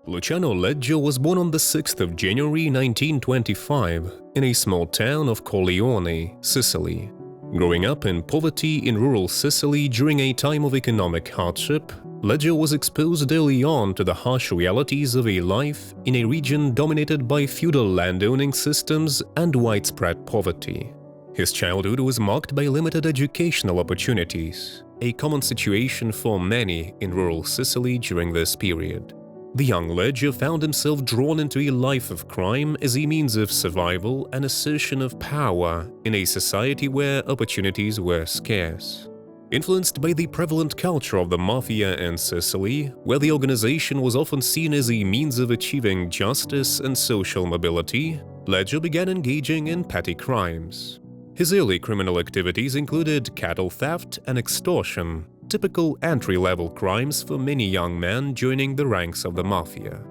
Luciano Leggio was born on the 6th of January 1925 in a small town of Corleone, Sicily. Growing up in poverty in rural Sicily during a time of economic hardship, Leggio was exposed early on to the harsh realities of a life in a region dominated by feudal landowning systems and widespread poverty. His childhood was marked by limited educational opportunities, a common situation for many in rural Sicily during this period. The young Leggio found himself drawn into a life of crime as a means of survival and assertion of power in a society where opportunities were scarce. Influenced by the prevalent culture of the Mafia in Sicily, where the organization was often seen as a means of achieving justice and social mobility, Leggio began engaging in petty crimes. His early criminal activities included cattle theft and extortion, typical entry-level crimes for many young men joining the ranks of the Mafia.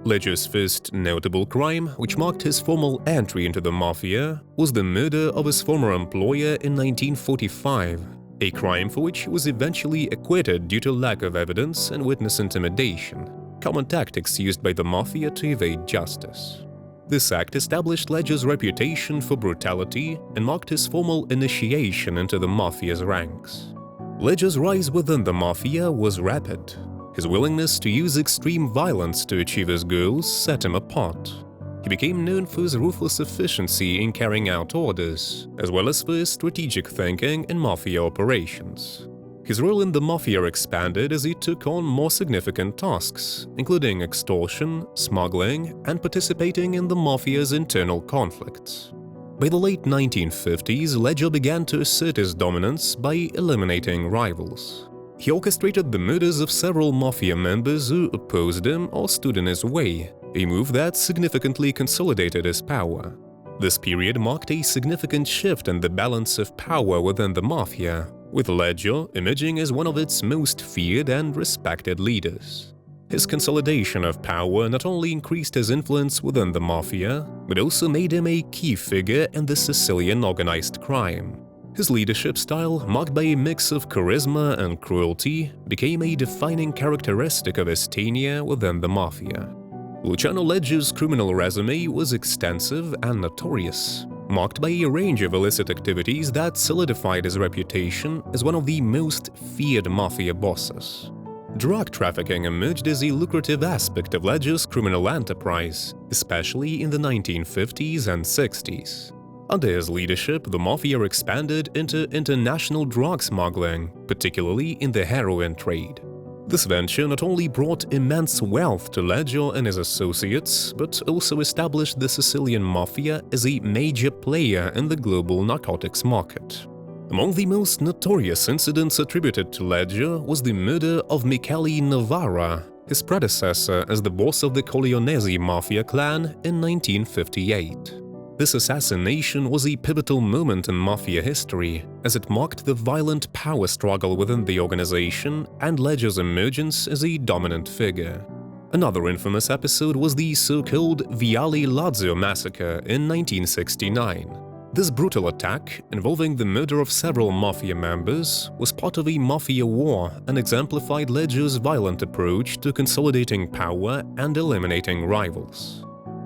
Leggio's first notable crime, which marked his formal entry into the Mafia, was the murder of his former employer in 1945, a crime for which he was eventually acquitted due to lack of evidence and witness intimidation, common tactics used by the Mafia to evade justice. This act established Leggio's reputation for brutality and marked his formal initiation into the Mafia's ranks. Leggio's rise within the Mafia was rapid. His willingness to use extreme violence to achieve his goals set him apart. He became known for his ruthless efficiency in carrying out orders, as well as for his strategic thinking in Mafia operations. His role in the Mafia expanded as he took on more significant tasks, including extortion, smuggling, and participating in the Mafia's internal conflicts. By the late 1950s, Leggio began to assert his dominance by eliminating rivals. He orchestrated the murders of several Mafia members who opposed him or stood in his way, a move that significantly consolidated his power. This period marked a significant shift in the balance of power within the Mafia, with Leggio emerging as one of its most feared and respected leaders. His consolidation of power not only increased his influence within the Mafia, but also made him a key figure in the Sicilian organized crime. His leadership style, marked by a mix of charisma and cruelty, became a defining characteristic of his tenure within the Mafia. Luciano Leggio's criminal resume was extensive and notorious, marked by a range of illicit activities that solidified his reputation as one of the most feared Mafia bosses. Drug trafficking emerged as a lucrative aspect of Leggio's criminal enterprise, especially in the 1950s and 60s. Under his leadership, the Mafia expanded into international drug smuggling, particularly in the heroin trade. This venture not only brought immense wealth to Leggio and his associates, but also established the Sicilian Mafia as a major player in the global narcotics market. Among the most notorious incidents attributed to Leggio was the murder of Michele Novara, his predecessor as the boss of the Corleone Mafia clan in 1958. This assassination was a pivotal moment in Mafia history, as it marked the violent power struggle within the organization and Leggio's emergence as a dominant figure. Another infamous episode was the so-called Viale Lazio massacre in 1969. This brutal attack, involving the murder of several Mafia members, was part of a Mafia War and exemplified Leggio's violent approach to consolidating power and eliminating rivals.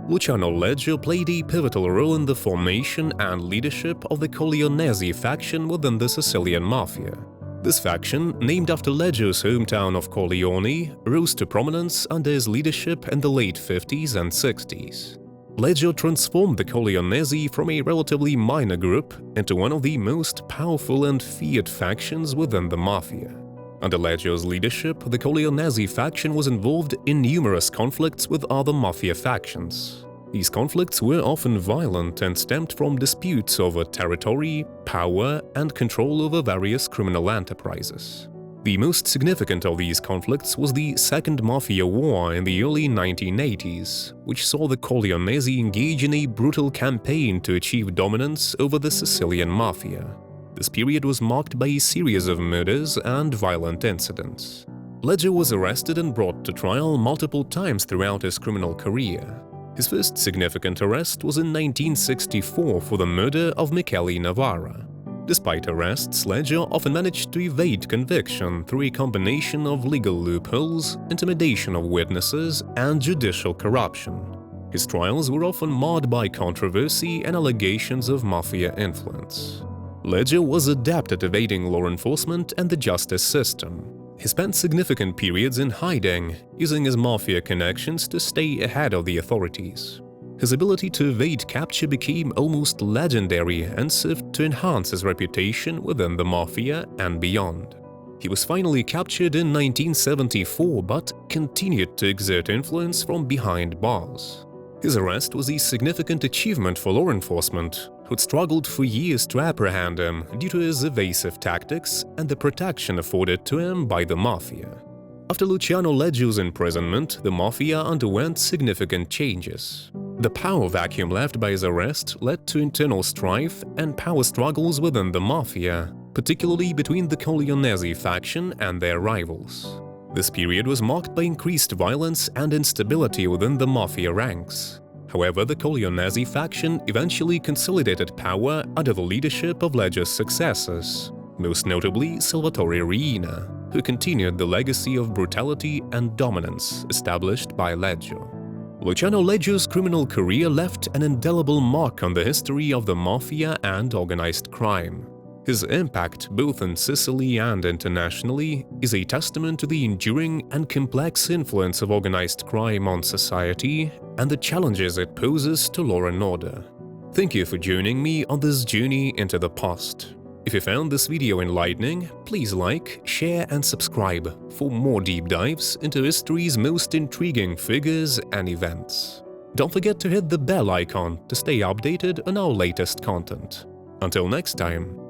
Luciano Leggio played a pivotal role in the formation and leadership of the Corleone faction within the Sicilian Mafia. This faction, named after Leggio's hometown of Corleone, rose to prominence under his leadership in the late 50s and 60s. Leggio transformed the Corleone from a relatively minor group into one of the most powerful and feared factions within the Mafia. Under Leggio's leadership, the Corleone faction was involved in numerous conflicts with other Mafia factions. These conflicts were often violent and stemmed from disputes over territory, power, and control over various criminal enterprises. The most significant of these conflicts was the Second Mafia War in the early 1980s, which saw the Corleone engage in a brutal campaign to achieve dominance over the Sicilian Mafia. This period was marked by a series of murders and violent incidents. Leggio was arrested and brought to trial multiple times throughout his criminal career. His first significant arrest was in 1964 for the murder of Michele Novara. Despite arrests, Leggio often managed to evade conviction through a combination of legal loopholes, intimidation of witnesses, and judicial corruption. His trials were often marred by controversy and allegations of mafia influence. Leggio was adept at evading law enforcement and the justice system. He spent significant periods in hiding, using his mafia connections to stay ahead of the authorities. His ability to evade capture became almost legendary and served to enhance his reputation within the mafia and beyond. He was finally captured in 1974 but continued to exert influence from behind bars. His arrest was a significant achievement for law enforcement, who had struggled for years to apprehend him due to his evasive tactics and the protection afforded to him by the mafia. After Luciano Leggio's imprisonment, the mafia underwent significant changes. The power vacuum left by his arrest led to internal strife and power struggles within the mafia, particularly between the Corleone faction and their rivals. This period was marked by increased violence and instability within the mafia ranks. However, the Corleone faction eventually consolidated power under the leadership of Leggio's successors, most notably Salvatore Riina, who continued the legacy of brutality and dominance established by Leggio. Luciano Leggio's criminal career left an indelible mark on the history of the mafia and organized crime. His impact, both in Sicily and internationally, is a testament to the enduring and complex influence of organized crime on society and the challenges it poses to law and order. Thank you for joining me on this journey into the past. If you found this video enlightening, please like, share and subscribe for more deep dives into history's most intriguing figures and events. Don't forget to hit the bell icon to stay updated on our latest content. Until next time.